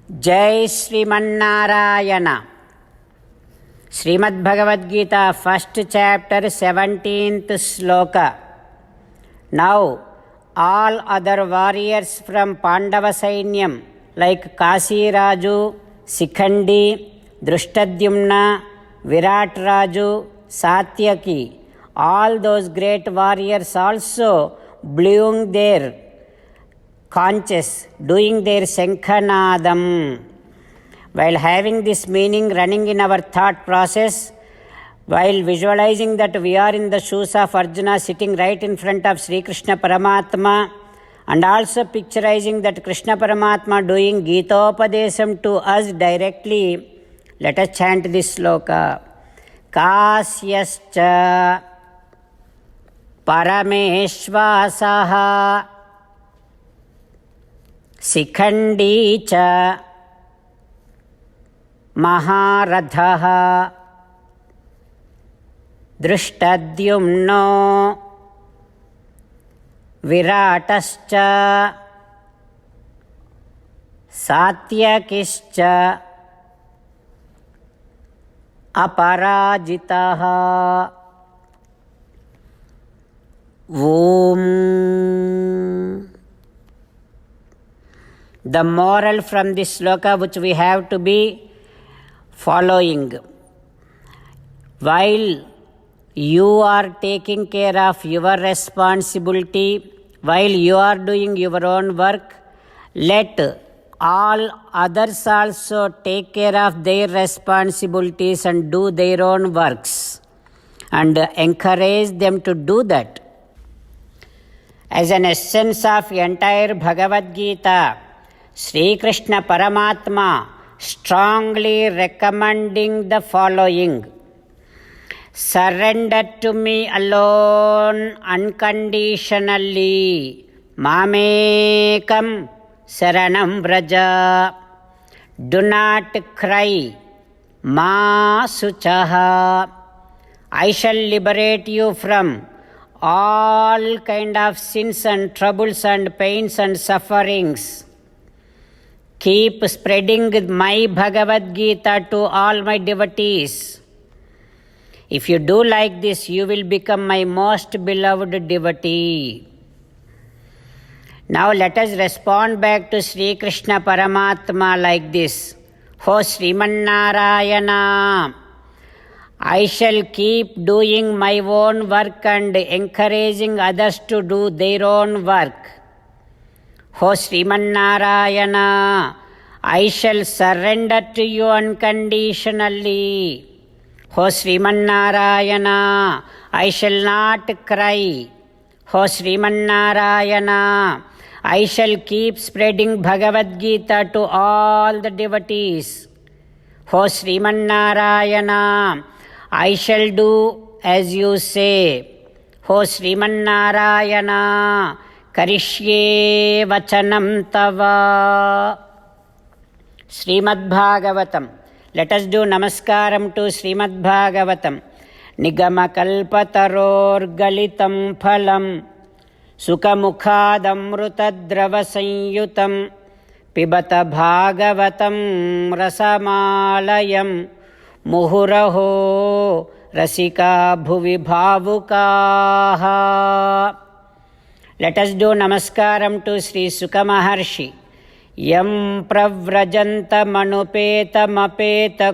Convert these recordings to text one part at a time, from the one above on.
Jai Srimanarayana. Srimad Bhagavad Gita, first chapter, 17th sloka. Now, all other warriors from Pandava Sainyam, like Kasi Raju, Sikhandi, Drishtadyumna, Virat Raju, Satyaki, all those great warriors also blew their conches, doing their Shankhanadam. While having this meaning running in our thought process, while visualizing that we are in the shoes of Arjuna sitting right in front of Sri Krishna Paramatma, and also picturizing that Krishna Paramatma doing Gitopadesam to us directly, let us chant this sloka. Kasyascha Parameshvasaha Sikhandi cha Maharadhaha Drishtadyumno Viratascha Satyakischa Aparajitaha. Om. The moral from this sloka which we have to be following. While you are taking care of your responsibility, while you are doing your own work, let all others also take care of their responsibilities and do their own works, and encourage them to do that. As an essence of entire Bhagavad Gita, Sri Krishna Paramatma strongly recommending the following. Surrender to me alone unconditionally. Mamekam Saranam Vraja. Do not cry. Ma Suchaha. I shall liberate you from all kind of sins and troubles and pains and sufferings. Keep spreading my Bhagavad Gita to all my devotees. If you do like this, you will become my most beloved devotee. Now let us respond back to Sri Krishna Paramatma like this. Ho Srimanarayana, I shall keep doing my own work and encouraging others to do their own work. Ho Srimanarayana, I shall surrender to you unconditionally. Ho Srimanarayana, I shall not cry. Ho Srimanarayana, I shall keep spreading Bhagavad Gita to all the devotees. Ho Srimanarayana, I shall do as you say. Ho Srimanarayana, Karishye Vachanam Tava. Srimad Bhagavatam. Let us do namaskaram to Srimad Bhagavatam. Nigama kalpataror galitam phalam sukamukhadamrutadrava sanyutam pibata bhagavatam rasamalayam muhuraho rasika bhuvi bhavukaha. Let us do namaskaram to Sri Suka Maharshi. Yam pravrajantamapeta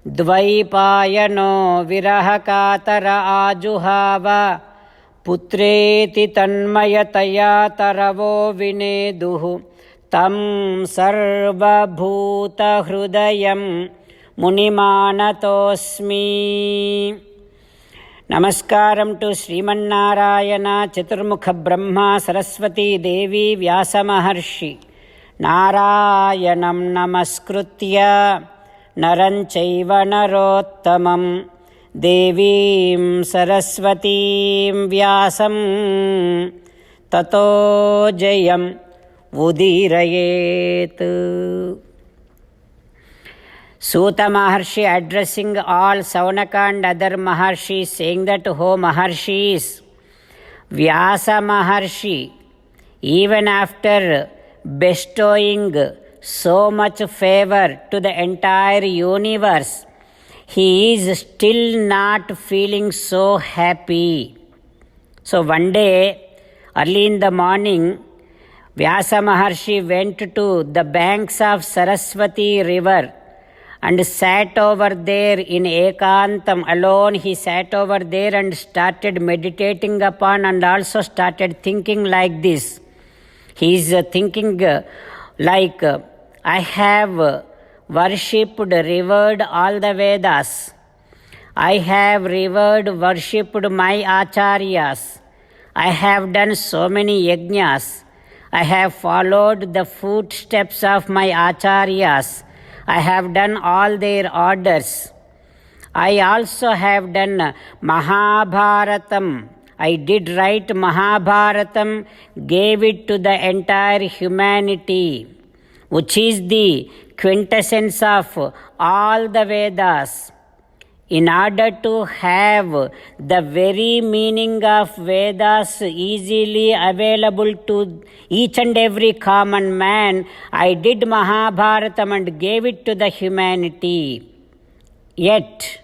dvaipayano virahakatara ajuhava putreti tanmayataya taravo vineduhu tam sarvabhuta hrudayam munimanatosmi. Namaskaram to Srimanarayana, Chaturmukha Brahma, Saraswati Devi, Vyasa Maharshi. Narayanam Namaskritya Naranchaiva Narottamam Devim Saraswatim Vyasam Tato Jayam Udirayet. Suta Maharshi addressing all Saunaka and other Maharshis, saying that, "Ho Maharshis, Vyasa Maharshi, even after bestowing so much favor to the entire universe, he is still not feeling so happy. So one day, early in the morning, Vyasa Maharshi went to the banks of Saraswati river and sat over there in Ekantam alone. He sat over there and started meditating upon and also started thinking like this. He is thinking like, I have worshipped, revered all the Vedas. I have revered, worshipped my acharyas. I have done so many yajnas. I have followed the footsteps of my acharyas. I have done all their orders. I also have done Mahabharatam. I did write Mahabharatam, gave it to the entire humanity, which is the quintessence of all the Vedas. In order to have the very meaning of Vedas easily available to each and every common man, I did Mahabharatam and gave it to the humanity. Yet,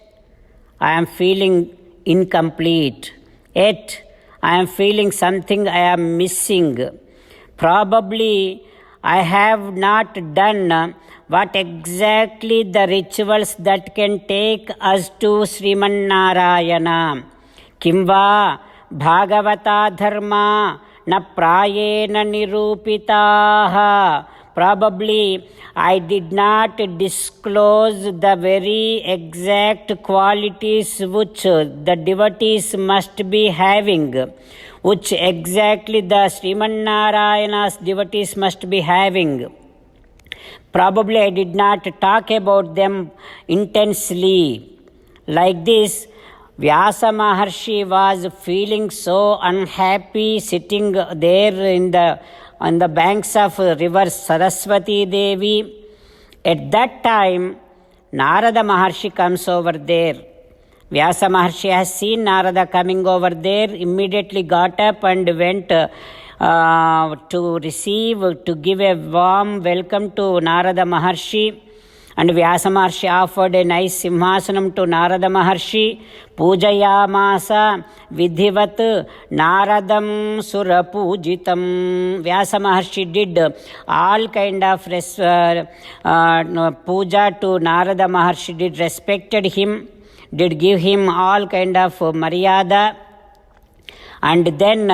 I am feeling incomplete. Yet, I am feeling something I am missing. Probably, I have not done what exactly the rituals that can take us to Srimannarayana. Kimva Bhagavata Dharma na prayena nirupitaha. Probably I did not disclose the very exact qualities which the devotees must be having, which exactly the Srimannarayana's devotees must be having. Probably I did not talk about them intensely. Like this, Vyasa Maharshi was feeling so unhappy sitting there on the banks of river Saraswati Devi. At that time, Narada Maharshi comes over there. Vyasa Maharshi has seen Narada coming over there, immediately got up and went to give a warm welcome to Narada Maharshi. And Vyasa Maharshi offered a nice simhasanam to Narada Maharshi. Pujayamasa vidhivat Naradam surapujitam. Vyasa Maharshi did all kind of puja to Narada Maharshi, did respected him, did give him all kind of maryada. And then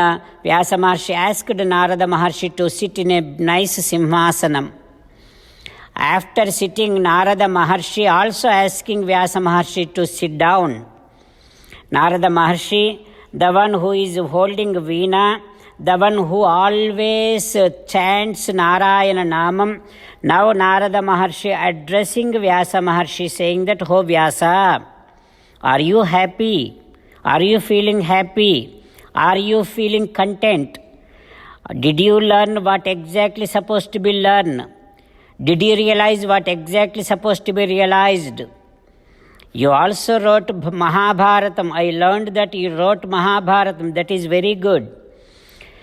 Vyasa Maharshi asked Narada Maharshi to sit in a nice simhasanam. After sitting, Narada Maharshi also asking Vyasa Maharshi to sit down. Narada Maharshi, the one who is holding Veena, the one who always chants Narayana Namam, now Narada Maharshi addressing Vyasa Maharshi saying that, "Oh Vyasa, are you happy? Are you feeling happy? Are you feeling content? Did you learn what exactly supposed to be learned? Did you realize what exactly supposed to be realized? You also wrote Mahabharatam. I learned that you wrote Mahabharatam. That is very good.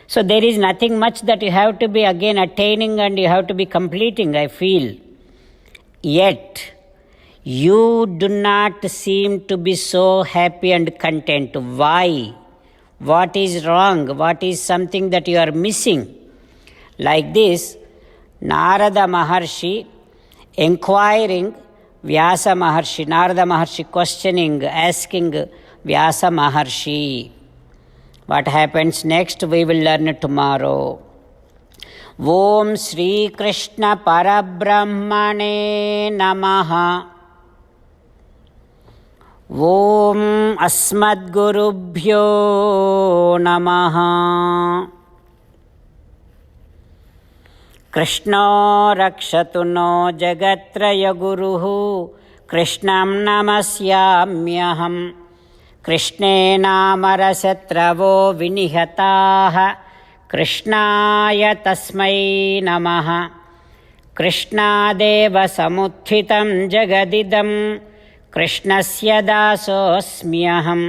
So there is nothing much that you have to be again attaining and you have to be completing, I feel. Yet, you do not seem to be so happy and content. Why? What is wrong? What is something that you are missing?" Like this, Narada Maharshi inquiring Vyasa Maharshi, Narada Maharshi questioning, asking Vyasa Maharshi. What happens next, we will learn tomorrow. Om Shri Krishna Parabrahmane Namaha. Om Asmadgurubhyo Namaha. Krishna Rakshatu no Jagatraya Guruhu Krishnam Namasyamyaham. Krishne Namarasyatravo Vinihataha Krishnaya Tasmai Namaha. Krishnadeva Samuthitam Jagadidam Krishnasya dasosmyaham.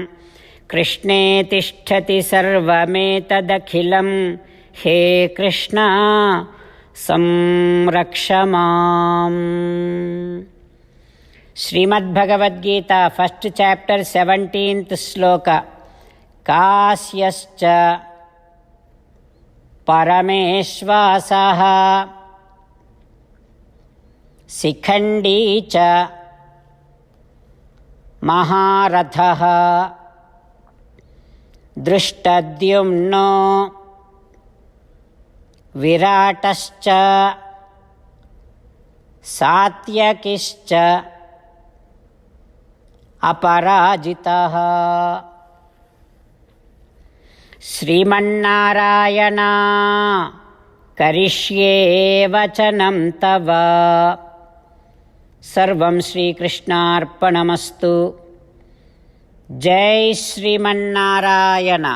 Krishne Tishtati Sarvametadakhilam. He Krishna, संरक्ष माम्। Shrimad Bhagavad Gita first chapter 17th श्लोक। कास्यश्च परमेश्वासः शिखण्डी च महारथः दृष्टद्युम्नो विराटश्च सात्यकिश्च अपराजितः। श्रीमन्नारायण करिष्ये वचनं तव। सर्वं श्रीकृष्णार्पणमस्तु। जय श्रीमन्नारायण।